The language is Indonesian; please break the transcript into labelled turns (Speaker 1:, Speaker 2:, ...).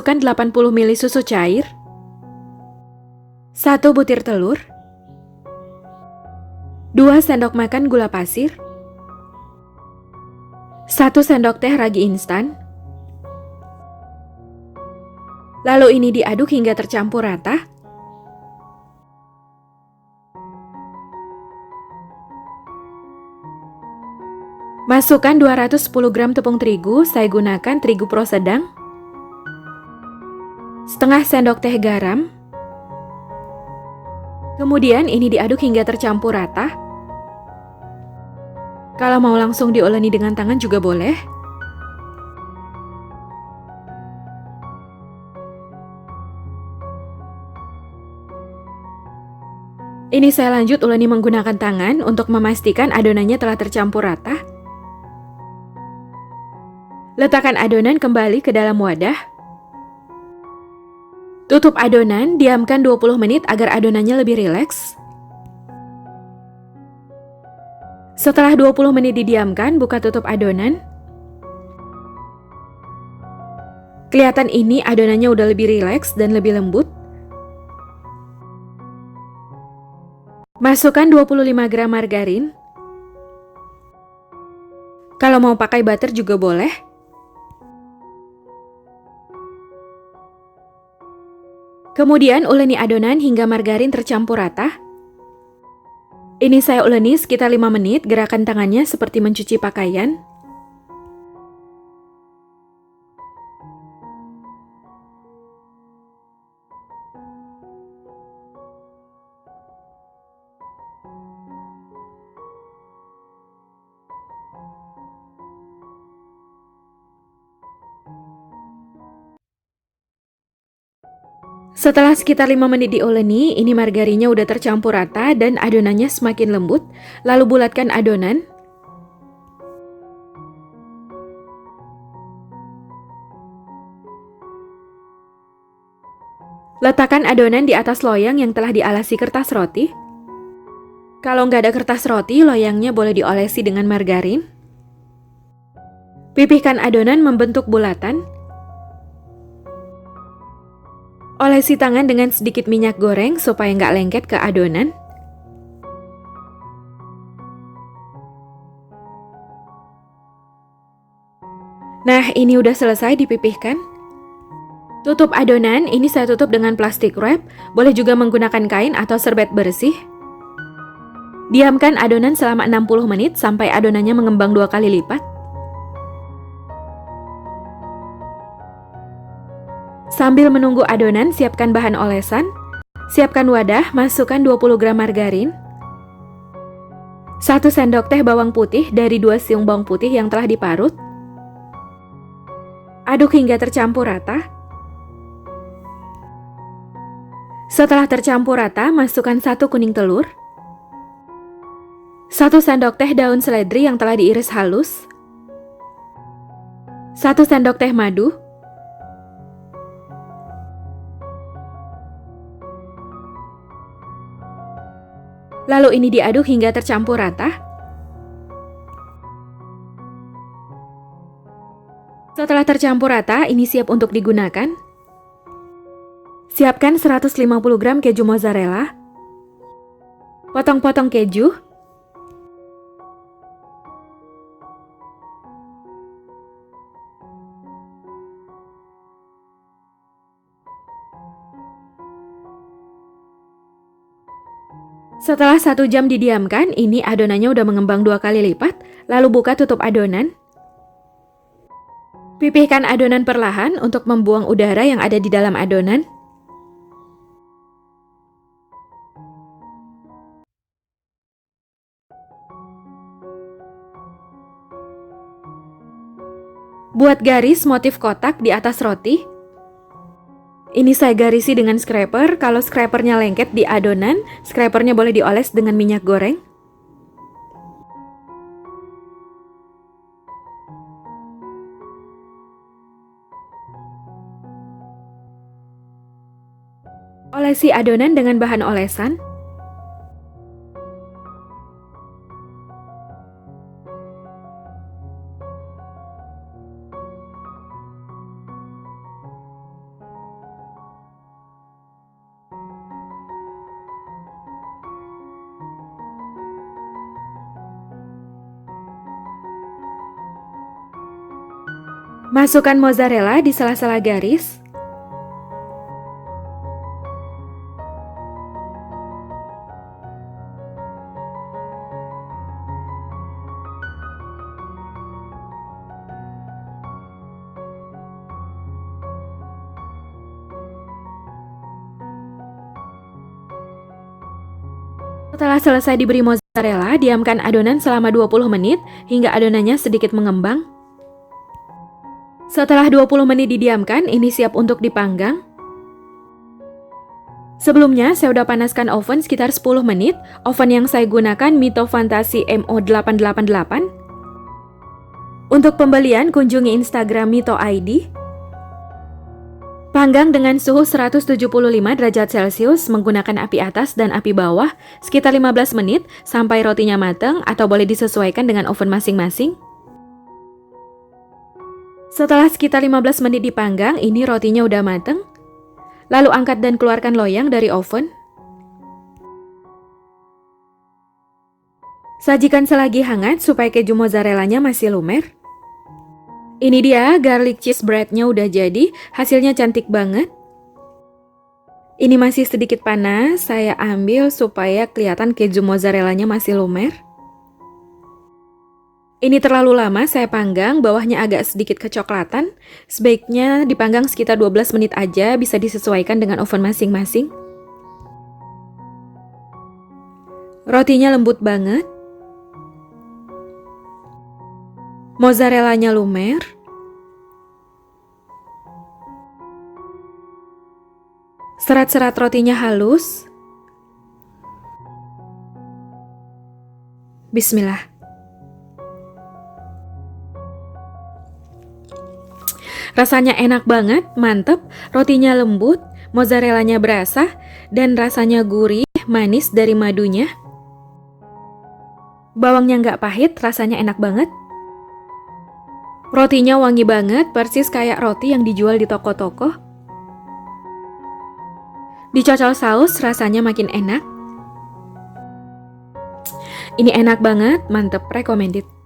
Speaker 1: Masukkan 80 ml susu cair, 1 butir telur, 2 sendok makan gula pasir, 1 sendok teh ragi instan. Lalu ini diaduk hingga tercampur rata. Masukkan 210 gram tepung terigu, saya gunakan terigu pro sedang, setengah sendok teh garam. Kemudian ini diaduk hingga tercampur rata. Kalau mau langsung diuleni dengan tangan juga boleh. Ini saya lanjut uleni menggunakan tangan untuk memastikan adonannya telah tercampur rata. Letakkan adonan kembali ke dalam wadah. Tutup adonan, diamkan 20 menit agar adonannya lebih rileks. Setelah 20 menit didiamkan, buka tutup adonan. Kelihatan ini adonannya udah lebih rileks dan lebih lembut. Masukkan 25 gram margarin. Kalau mau pakai butter juga boleh. Kemudian uleni adonan hingga margarin tercampur rata. Ini saya uleni sekitar 5 menit, gerakan tangannya seperti mencuci pakaian. Setelah sekitar 5 menit diuleni, ini margarinnya udah tercampur rata dan adonannya semakin lembut. Lalu bulatkan adonan. Letakkan adonan di atas loyang yang telah dialasi kertas roti. Kalau nggak ada kertas roti, loyangnya boleh diolesi dengan margarin. Pipihkan adonan membentuk bulatan. Olesi tangan dengan sedikit minyak goreng supaya nggak lengket ke adonan. Nah, ini udah selesai dipipihkan. Tutup adonan, ini saya tutup dengan plastik wrap, boleh juga menggunakan kain atau serbet bersih. Diamkan adonan selama 60 menit sampai adonannya mengembang 2 kali lipat. Sambil menunggu adonan, siapkan bahan olesan. Siapkan wadah, masukkan 20 gram margarin, 1 sendok teh bawang putih dari 2 siung bawang putih yang telah diparut. Aduk hingga tercampur rata. Setelah tercampur rata, masukkan 1 kuning telur, 1 sendok teh daun seledri yang telah diiris halus, 1 sendok teh madu, lalu ini diaduk hingga tercampur rata. Setelah tercampur rata, ini siap untuk digunakan. Siapkan 150 gram keju mozzarella. Potong-potong keju. Setelah 1 jam didiamkan, ini adonannya udah mengembang 2 kali lipat. Lalu buka tutup adonan. Pipihkan adonan perlahan untuk membuang udara yang ada di dalam adonan. Buat garis motif kotak di atas roti. Ini saya garisi dengan scraper. Kalau scrapernya lengket di adonan, scrapernya boleh dioles dengan minyak goreng. Olesi adonan dengan bahan olesan. Masukkan mozzarella di sela-sela garis. Setelah selesai diberi mozzarella, diamkan adonan selama 20 menit hingga adonannya sedikit mengembang. Setelah 20 menit didiamkan, ini siap untuk dipanggang. Sebelumnya, saya udah panaskan oven sekitar 10 menit. Oven yang saya gunakan Mito Fantasi MO888. Untuk pembelian, kunjungi Instagram Mito ID. Panggang dengan suhu 175 derajat Celcius menggunakan api atas dan api bawah sekitar 15 menit sampai rotinya matang atau boleh disesuaikan dengan oven masing-masing. Setelah sekitar 15 menit dipanggang, ini rotinya udah mateng. Lalu angkat dan keluarkan loyang dari oven. Sajikan selagi hangat supaya keju mozzarellanya masih lumer. Ini dia, garlic cheese breadnya udah jadi, hasilnya cantik banget. Ini masih sedikit panas, saya ambil supaya kelihatan keju mozzarellanya masih lumer. Ini terlalu lama saya panggang, bawahnya agak sedikit kecoklatan. Sebaiknya dipanggang sekitar 12 menit aja, bisa disesuaikan dengan oven masing-masing. Rotinya lembut banget. Mozzarellanya lumer. Serat-serat rotinya halus. Bismillah. Rasanya enak banget, mantep, rotinya lembut, mozzarellanya berasa, dan rasanya gurih, manis dari madunya. Bawangnya nggak pahit, rasanya enak banget. Rotinya wangi banget, persis kayak roti yang dijual di toko-toko. Dicocol saus, rasanya makin enak. Ini enak banget, mantep, recommended.